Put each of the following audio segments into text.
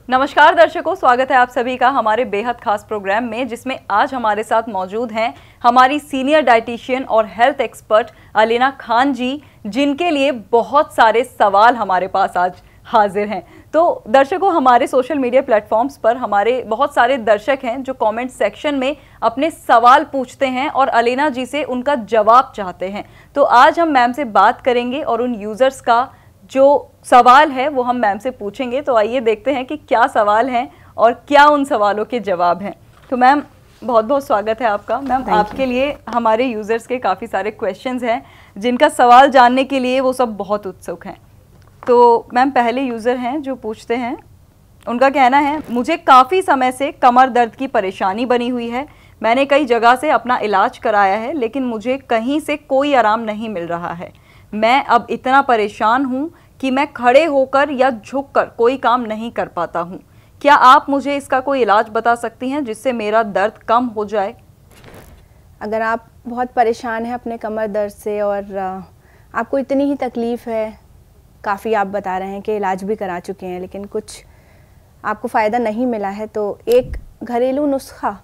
नमस्कार दर्शकों, स्वागत है आप सभी का हमारे बेहद खास प्रोग्राम में, जिसमें आज हमारे साथ मौजूद हैं हमारी सीनियर डाइटिशियन और हेल्थ एक्सपर्ट अलीना खान जी, जिनके लिए बहुत सारे सवाल हमारे पास आज हाजिर हैं। तो दर्शकों, हमारे सोशल मीडिया प्लेटफॉर्म्स पर हमारे बहुत सारे दर्शक हैं जो कमेंट सेक्शन में अपने सवाल पूछते हैं और अलीना जी से उनका जवाब चाहते हैं। तो आज हम मैम से बात करेंगे और उन यूज़र्स का जो सवाल है वो हम मैम से पूछेंगे। तो आइए देखते हैं कि क्या सवाल हैं और क्या उन सवालों के जवाब हैं। तो मैम, बहुत बहुत स्वागत है आपका। मैम, आपके लिए हमारे यूज़र्स के काफ़ी सारे क्वेश्चंस हैं जिनका सवाल जानने के लिए वो सब बहुत उत्सुक हैं। तो मैम, पहले यूज़र हैं जो पूछते हैं, उनका कहना है, मुझे काफ़ी समय से कमर दर्द की परेशानी बनी हुई है। मैंने कई जगह से अपना इलाज कराया है, लेकिन मुझे कहीं से कोई आराम नहीं मिल रहा है। मैं अब इतना परेशान हूँ कि मैं खड़े होकर या झुककर कोई काम नहीं कर पाता हूँ। क्या आप मुझे इसका कोई इलाज बता सकती हैं जिससे मेरा दर्द कम हो जाए? अगर आप बहुत परेशान हैं अपने कमर दर्द से और आपको इतनी ही तकलीफ़ है, काफ़ी आप बता रहे हैं कि इलाज भी करा चुके हैं लेकिन कुछ आपको फ़ायदा नहीं मिला है, तो एक घरेलू नुस्खा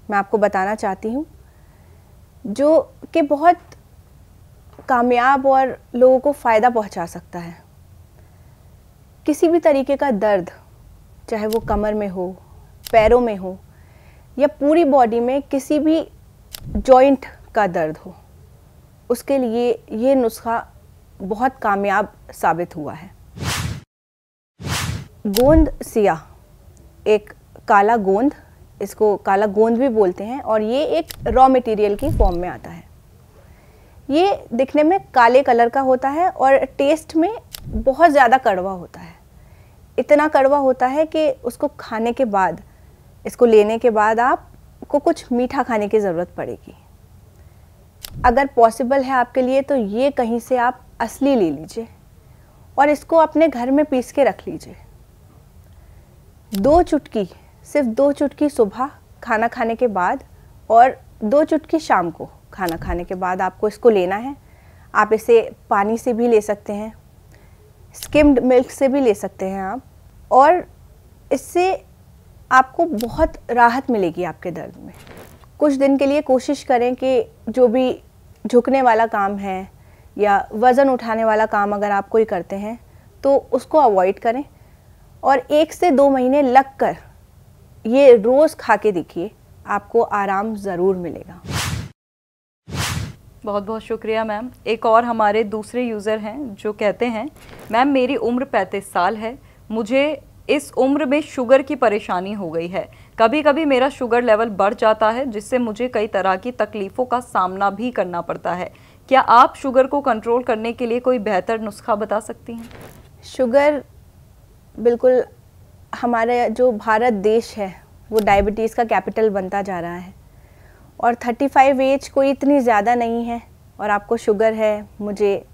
मैं आपको बताना चाहती हूँ जो कि बहुत कामयाब और लोगों को फ़ायदा पहुँचा सकता है। किसी भी तरीके का दर्द, चाहे वो कमर में हो, पैरों में हो या पूरी बॉडी में किसी भी जॉइंट का दर्द हो, उसके लिए ये नुस्खा बहुत कामयाब साबित हुआ है। गोंद सिया, एक काला गोंद, इसको काला गोंद भी बोलते हैं, और ये एक रॉ मटेरियल की फॉर्म में आता है। ये दिखने में काले कलर का होता है और टेस्ट में बहुत ज़्यादा कड़वा होता है। इतना कड़वा होता है कि उसको खाने के बाद, इसको लेने के बाद आपको कुछ मीठा खाने की ज़रूरत पड़ेगी। अगर पॉसिबल है आपके लिए तो ये कहीं से आप असली ले लीजिए और इसको अपने घर में पीस के रख लीजिए। 2 चुटकी, सिर्फ 2 चुटकी सुबह खाना खाने के बाद और 2 चुटकी शाम को खाना खाने के बाद आपको इसको लेना है। आप इसे पानी से भी ले सकते हैं, स्किम्ड मिल्क से भी ले सकते हैं आप, और इससे आपको बहुत राहत मिलेगी आपके दर्द में। कुछ दिन के लिए कोशिश करें कि जो भी झुकने वाला काम है या वज़न उठाने वाला काम अगर आप कोई करते हैं तो उसको अवॉइड करें, और 1 से 2 महीने लग कर ये रोज़ खा के देखिए, आपको आराम ज़रूर मिलेगा। बहुत बहुत शुक्रिया मैम। एक और हमारे दूसरे यूज़र हैं जो कहते हैं, मैम मेरी उम्र 35 साल है, मुझे इस उम्र में शुगर की परेशानी हो गई है। कभी कभी मेरा शुगर लेवल बढ़ जाता है जिससे मुझे कई तरह की तकलीफ़ों का सामना भी करना पड़ता है। क्या आप शुगर को कंट्रोल करने के लिए कोई बेहतर नुस्खा बता सकती हैं? शुगर, बिल्कुल, हमारे जो भारत देश है वो डायबिटीज़ का कैपिटल बनता जा रहा है, और 35 एज कोई इतनी ज़्यादा नहीं है और आपको शुगर है। मुझे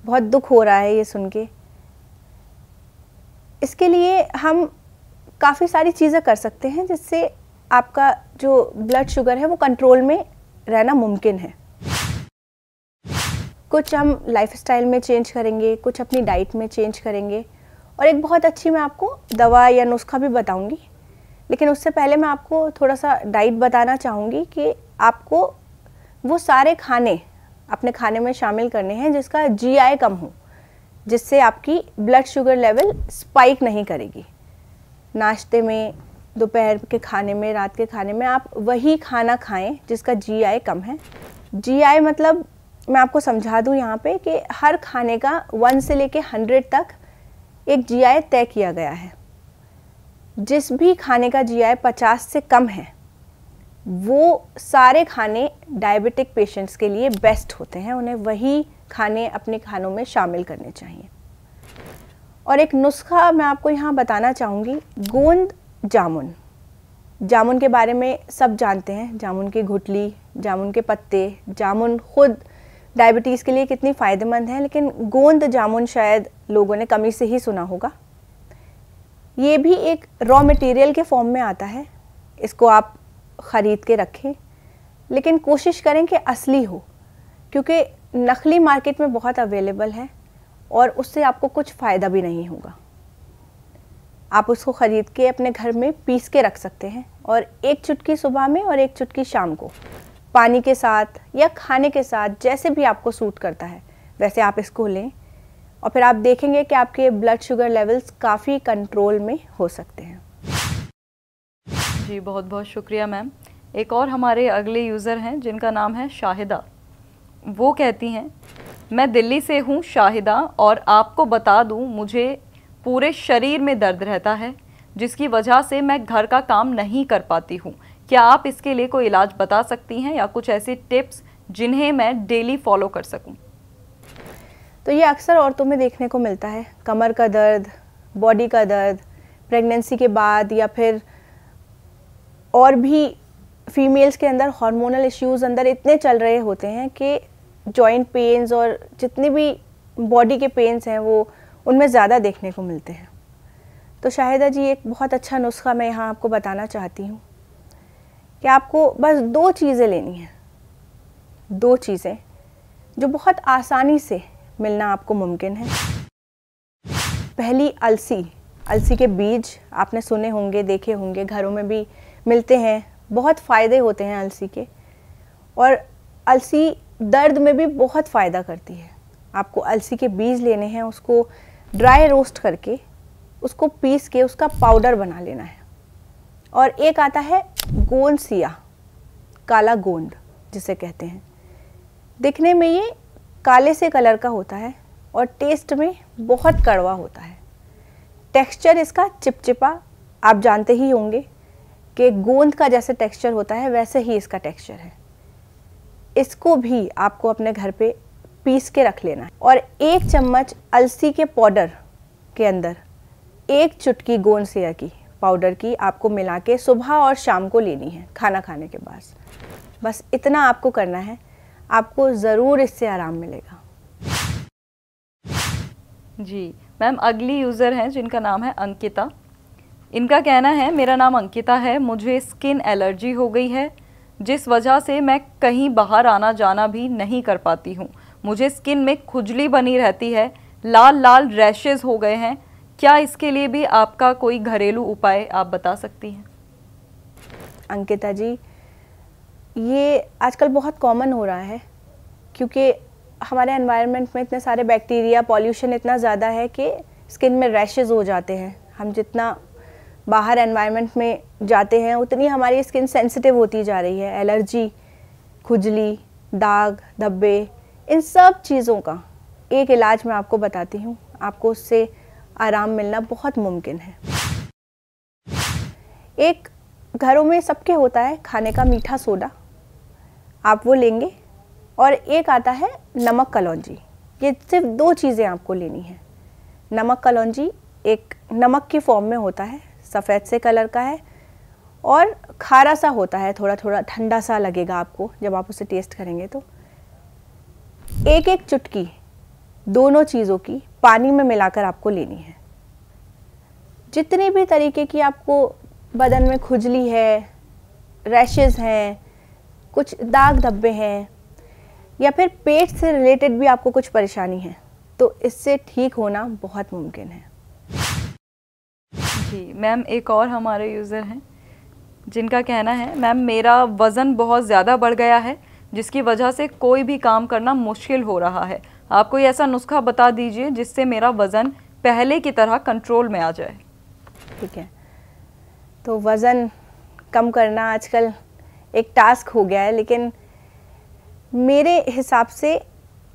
बहुत दुख हो रहा है ये सुन के। इसके लिए हम काफ़ी सारी चीज़ें कर सकते हैं जिससे आपका जो ब्लड शुगर है वो कंट्रोल में रहना मुमकिन है। कुछ हम लाइफस्टाइल में चेंज करेंगे, कुछ अपनी डाइट में चेंज करेंगे, और एक बहुत अच्छी मैं आपको दवा या नुस्खा भी बताऊंगी। लेकिन उससे पहले मैं आपको थोड़ा सा डाइट बताना चाहूँगी कि आपको वो सारे खाने अपने खाने में शामिल करने हैं जिसका जीआई कम हो, जिससे आपकी ब्लड शुगर लेवल स्पाइक नहीं करेगी। नाश्ते में, दोपहर के खाने में, रात के खाने में आप वही खाना खाएं जिसका जीआई कम है। जीआई मतलब, मैं आपको समझा दूं यहाँ पे कि हर खाने का 1 से लेके 100 तक एक जीआई तय किया गया है। जिस भी खाने का जीआई 50 से कम है वो सारे खाने डायबिटिक पेशेंट्स के लिए बेस्ट होते हैं, उन्हें वही खाने अपने खानों में शामिल करने चाहिए। और एक नुस्खा मैं आपको यहाँ बताना चाहूँगी, गोंद जामुन। जामुन के बारे में सब जानते हैं, जामुन की गुठली, जामुन के पत्ते, जामुन खुद डायबिटीज़ के लिए कितनी फ़ायदेमंद है, लेकिन गोंद जामुन शायद लोगों ने कमी से ही सुना होगा। ये भी एक रॉ मटेरियल के फॉर्म में आता है, इसको आप ख़रीद के रखें, लेकिन कोशिश करें कि असली हो, क्योंकि नकली मार्केट में बहुत अवेलेबल है और उससे आपको कुछ फ़ायदा भी नहीं होगा। आप उसको ख़रीद के अपने घर में पीस के रख सकते हैं और एक चुटकी सुबह में और एक चुटकी शाम को पानी के साथ या खाने के साथ, जैसे भी आपको सूट करता है वैसे आप इसको लें और फिर आप देखेंगे कि आपके ब्लड शुगर लेवल्स काफ़ी कंट्रोल में हो सकते हैं। जी बहुत बहुत शुक्रिया मैम। एक और हमारे अगले यूज़र हैं जिनका नाम है शाहिदा। वो कहती हैं, मैं दिल्ली से हूँ शाहिदा, और आपको बता दूँ मुझे पूरे शरीर में दर्द रहता है जिसकी वजह से मैं घर का काम नहीं कर पाती हूँ। क्या आप इसके लिए कोई इलाज बता सकती हैं या कुछ ऐसी टिप्स जिन्हें मैं डेली फॉलो कर सकूँ? तो ये अक्सर औरतों में देखने को मिलता है, कमर का दर्द, बॉडी का दर्द, प्रेगनेंसी के बाद या फिर और भी फीमेल्स के अंदर हार्मोनल इश्यूज़ अंदर इतने चल रहे होते हैं कि जॉइंट पेन्स और जितने भी बॉडी के पेन्स हैं वो उनमें ज़्यादा देखने को मिलते हैं। तो शाहिदा जी, एक बहुत अच्छा नुस्खा मैं यहाँ आपको बताना चाहती हूँ कि आपको बस 2 चीज़ें लेनी हैं, 2 चीज़ें जो बहुत आसानी से मिलना आपको मुमकिन है। पहली, अलसी के बीज आपने सुने होंगे, देखे होंगे, घरों में भी मिलते हैं, बहुत फ़ायदे होते हैं अलसी के, और अलसी दर्द में भी बहुत फ़ायदा करती है। आपको अलसी के बीज लेने हैं, उसको ड्राई रोस्ट करके उसको पीस के उसका पाउडर बना लेना है। और एक आता है गोंद सिया, काला गोंद जिसे कहते हैं, दिखने में ये काले से कलर का होता है और टेस्ट में बहुत कड़वा होता है। टेक्सचर इसका चिपचिपा, आप जानते ही होंगे कि गोंद का जैसे टेक्सचर होता है वैसे ही इसका टेक्सचर है। इसको भी आपको अपने घर पे पीस के रख लेना है और 1 चम्मच अलसी के पाउडर के अंदर 1 चुटकी गोंद सिया की पाउडर की आपको मिला के सुबह और शाम को लेनी है खाना खाने के बाद। बस इतना आपको करना है, आपको ज़रूर इससे आराम मिलेगा। जी मैम, अगली यूज़र हैं जिनका नाम है अंकिता। इनका कहना है, मेरा नाम अंकिता है, मुझे स्किन एलर्जी हो गई है जिस वजह से मैं कहीं बाहर आना जाना भी नहीं कर पाती हूँ। मुझे स्किन में खुजली बनी रहती है, लाल लाल रैशेज हो गए हैं। क्या इसके लिए भी आपका कोई घरेलू उपाय आप बता सकती हैं? अंकिता जी, ये आजकल बहुत कॉमन हो रहा है क्योंकि हमारे एनवायरनमेंट में इतने सारे बैक्टीरिया, पॉल्यूशन इतना ज़्यादा है कि स्किन में रैशेज हो जाते हैं। हम जितना बाहर एनवायरनमेंट में जाते हैं उतनी हमारी स्किन सेंसिटिव होती जा रही है। एलर्जी, खुजली, दाग, धब्बे, इन सब चीज़ों का एक इलाज मैं आपको बताती हूँ, आपको उससे आराम मिलना बहुत मुमकिन है। एक घरों में सबके होता है खाने का मीठा सोडा, आप वो लेंगे, और एक आता है नमक कलौंजी। ये सिर्फ 2 चीज़ें आपको लेनी है। नमक कलौंजी एक नमक की फॉर्म में होता है, सफ़ेद से कलर का है और खारा सा होता है, थोड़ा थोड़ा ठंडा सा लगेगा आपको जब आप उसे टेस्ट करेंगे। तो 1-1 चुटकी दोनों चीज़ों की पानी में मिलाकर आपको लेनी है। जितनी भी तरीके की आपको बदन में खुजली है, रैशेज़ हैं, कुछ दाग धब्बे हैं या फिर पेट से रिलेटेड भी आपको कुछ परेशानी है, तो इससे ठीक होना बहुत मुमकिन है। जी मैम, एक और हमारे यूज़र हैं जिनका कहना है, मैम मेरा वज़न बहुत ज़्यादा बढ़ गया है जिसकी वजह से कोई भी काम करना मुश्किल हो रहा है। आप कोई ऐसा नुस्खा बता दीजिए जिससे मेरा वज़न पहले की तरह कंट्रोल में आ जाए। ठीक है, तो वज़न कम करना आजकल एक टास्क हो गया है, लेकिन मेरे हिसाब से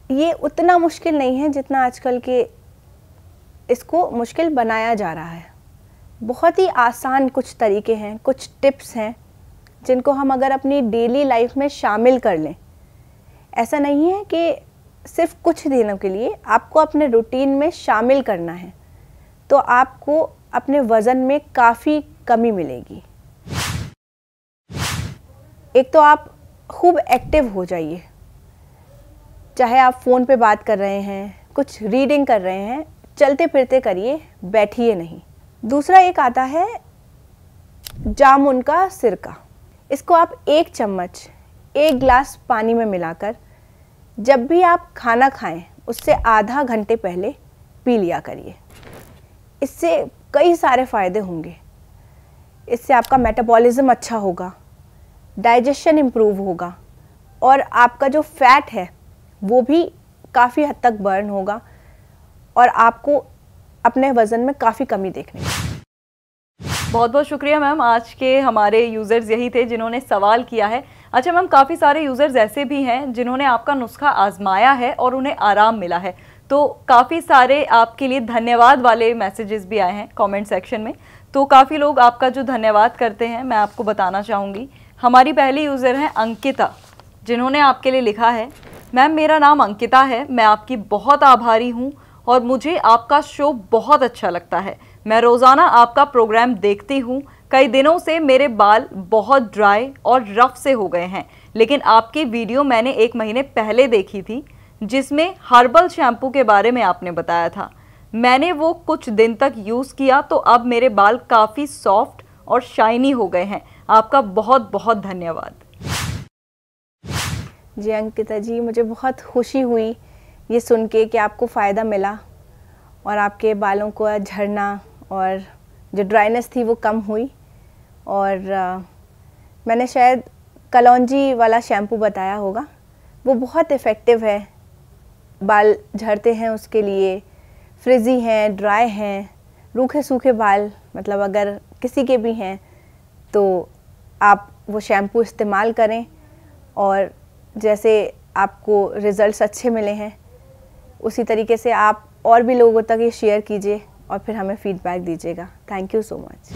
ये उतना मुश्किल नहीं है जितना आजकल के इसको मुश्किल बनाया जा रहा है। बहुत ही आसान कुछ तरीके हैं, कुछ टिप्स हैं जिनको हम अगर अपनी डेली लाइफ में शामिल कर लें, ऐसा नहीं है कि सिर्फ कुछ दिनों के लिए, आपको अपने रूटीन में शामिल करना है तो आपको अपने वज़न में काफ़ी कमी मिलेगी। एक तो आप खूब एक्टिव हो जाइए, चाहे आप फ़ोन पे बात कर रहे हैं, कुछ रीडिंग कर रहे हैं, चलते फिरते करिए, बैठिए नहीं। दूसरा एक आता है जामुन का सिरका। इसको आप 1 चम्मच 1 गिलास पानी में मिलाकर जब भी आप खाना खाएं उससे आधा घंटे पहले पी लिया करिए। इससे कई सारे फ़ायदे होंगे। इससे आपका मेटाबॉलिज्म अच्छा होगा, डाइजेशन इम्प्रूव होगा और आपका जो फैट है वो भी काफ़ी हद तक बर्न होगा और आपको अपने वज़न में काफ़ी कमी देखने को। बहुत बहुत शुक्रिया मैम। आज के हमारे यूज़र्स यही थे जिन्होंने सवाल किया है। अच्छा मैम, काफ़ी सारे यूज़र्स ऐसे भी हैं जिन्होंने आपका नुस्खा आजमाया है और उन्हें आराम मिला है, तो काफ़ी सारे आपके लिए धन्यवाद वाले मैसेजेस भी आए हैं कमेंट सेक्शन में। तो काफ़ी लोग आपका जो धन्यवाद करते हैं मैं आपको बताना चाहूँगी। हमारी पहली यूज़र हैं अंकिता, जिन्होंने आपके लिए लिखा है, मैम मेरा नाम अंकिता है, मैं आपकी बहुत आभारी हूँ और मुझे आपका शो बहुत अच्छा लगता है। मैं रोज़ाना आपका प्रोग्राम देखती हूँ। कई दिनों से मेरे बाल बहुत ड्राई और रफ से हो गए हैं, लेकिन आपकी वीडियो मैंने 1 महीने पहले देखी थी जिसमें हर्बल शैम्पू के बारे में आपने बताया था। मैंने वो कुछ दिन तक यूज़ किया तो अब मेरे बाल काफ़ी सॉफ्ट और शाइनी हो गए हैं। आपका बहुत बहुत धन्यवाद। जी अंकिता जी, मुझे बहुत खुशी हुई ये सुन के कि आपको फ़ायदा मिला और आपके बालों को झड़ना और जो ड्राइनेस थी वो कम हुई। और मैंने शायद कलौंजी वाला शैम्पू बताया होगा, वो बहुत इफ़ेक्टिव है। बाल झड़ते हैं उसके लिए, फ्रिज़ी हैं, ड्राई हैं, रूखे सूखे बाल, मतलब अगर किसी के भी हैं तो आप वो शैम्पू इस्तेमाल करें और जैसे आपको रिज़ल्ट्स अच्छे मिले हैं उसी तरीके से आप और भी लोगों तक ये शेयर कीजिए और फिर हमें फीडबैक दीजिएगा। Thank you so much.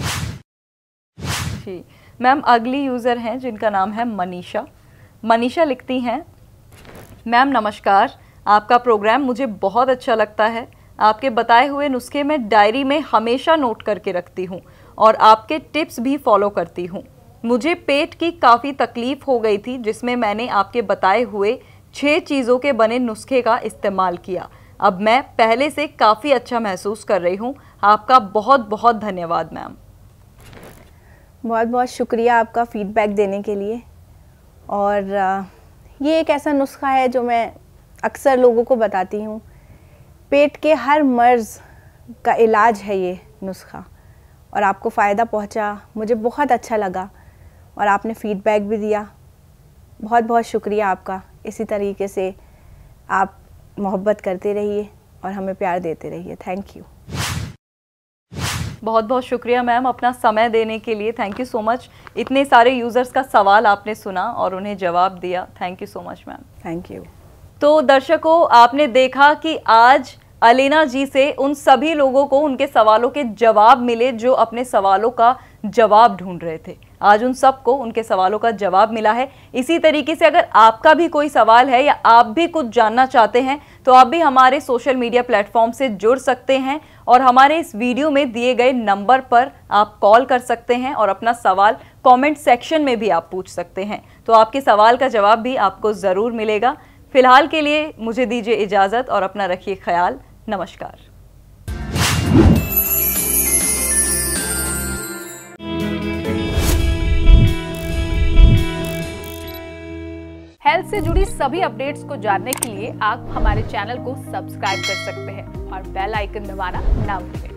जी मैम, अगली यूज़र हैं जिनका नाम है मनीषा। मनीषा लिखती हैं, मैम नमस्कार, आपका प्रोग्राम मुझे बहुत अच्छा लगता है। आपके बताए हुए नुस्खे मैं डायरी में हमेशा नोट करके रखती हूँ और आपके टिप्स भी फॉलो करती हूँ। मुझे पेट की काफ़ी तकलीफ़ हो गई थी जिसमें मैंने आपके बताए हुए 6 चीज़ों के बने नुस्खे का इस्तेमाल किया। अब मैं पहले से काफ़ी अच्छा महसूस कर रही हूँ। आपका बहुत बहुत धन्यवाद मैम। बहुत बहुत शुक्रिया आपका फ़ीडबैक देने के लिए। और ये एक ऐसा नुस्खा है जो मैं अक्सर लोगों को बताती हूँ। पेट के हर मर्ज़ का इलाज है ये नुस्खा और आपको फ़ायदा पहुँचा, मुझे बहुत अच्छा लगा और आपने फ़ीडबैक भी दिया। बहुत बहुत शुक्रिया आपका। इसी तरीके से आप मोहब्बत करते रहिए और हमें प्यार देते रहिए। Thank you. बहुत बहुत शुक्रिया मैम अपना समय देने के लिए। Thank you so much. इतने सारे यूज़र्स का सवाल आपने सुना और उन्हें जवाब दिया। Thank you so much ma'am. Thank you. तो दर्शकों, आपने देखा कि आज अलीना जी से उन सभी लोगों को उनके सवालों के जवाब मिले जो अपने सवालों का जवाब ढूंढ रहे थे। आज उन सबको उनके सवालों का जवाब मिला है। इसी तरीके से अगर आपका भी कोई सवाल है या आप भी कुछ जानना चाहते हैं तो आप भी हमारे सोशल मीडिया प्लेटफॉर्म से जुड़ सकते हैं और हमारे इस वीडियो में दिए गए नंबर पर आप कॉल कर सकते हैं और अपना सवाल कमेंट सेक्शन में भी आप पूछ सकते हैं। तो आपके सवाल का जवाब भी आपको ज़रूर मिलेगा। फिलहाल के लिए मुझे दीजिए इजाज़त और अपना रखिए ख्याल। नमस्कार। हेल्थ से जुड़ी सभी अपडेट्स को जानने के लिए आप हमारे चैनल को सब्सक्राइब कर सकते हैं और बेल आइकन दबाना ना भूलें।